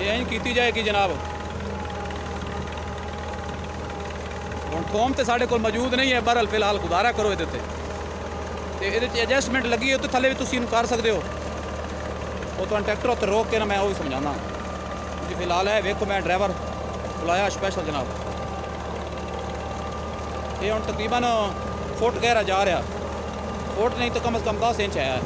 ये इंज की जाएगी जनाब। हुण थोम तो साढ़े को मौजूद नहीं है, बहरहाल फिलहाल गुजारा करो ये एडजस्टमेंट लगी है तो थले भी तुम कर सकते हो। वो तो ट्रैक्टर उत्ते रोक के ना मैं वही समझाना। फिलहाल है वेखो मैं ड्राइवर बुलाया स्पैशल जनाब। ये हम तकरीबन फुट गहरा जा रहा, फुट नहीं तो कम से कम 10 इंच आया है।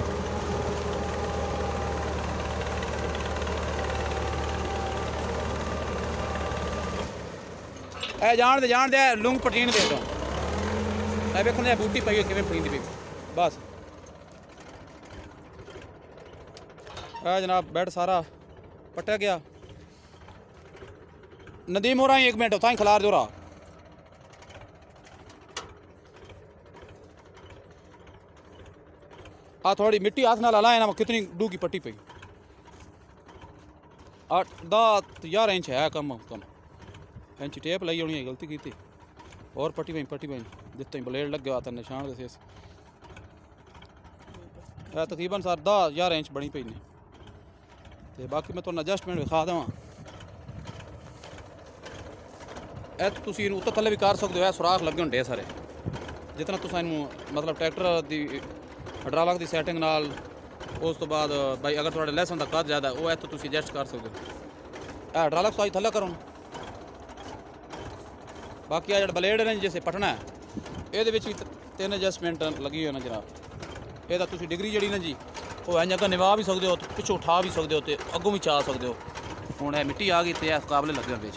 जान दे लुंग पटीन दे दो। वेखो ना बूटी पाई किमें पटींदी पई बस। जनाब बेड सारा पट्टा गया। नदीम हो रहा है 1 मिनट उतना ही खिलार दो रहा। थोड़ी मिट्टी हाथ ना लाए ना कितनी डूगी पट्टी पई 8-10-11 इंच है कम कम इंच टेप लाई होनी है। गलती की और पट्टी पई जितना ब्लेड लग गया था निशान दसे तकरीबन 10-11 इंच बनी पई ने। तो बाकी मैं तुहानू एडजस्टमेंट विखा देवां। तुम उत्तर थले भी कर सकते हो। सुराख लगे होंगे सारे जितना तुम मतलब ट्रैक्टर की हाइड्रोलिक की सैटिंग नाल। उस तो बाद भाई अगर थोड़ा लैसन का कद ज़्यादा वो है तो तुम एडजस्ट कर सकते हो। हाइड्रोलिक साइज थले करो। बाकी जो ब्लेड ने जैसे पटना है ये 3 एडजस्टमेंट लगी हुई है ना जनाब। ये तुम डिग्री जी ना जी वो इंज अगर निभा भी सकते हो, पिछों उठा भी सकते हो, तो अगों भी चा सकते हो। हूँ मिट्टी आ गई तो काबले लगे बेच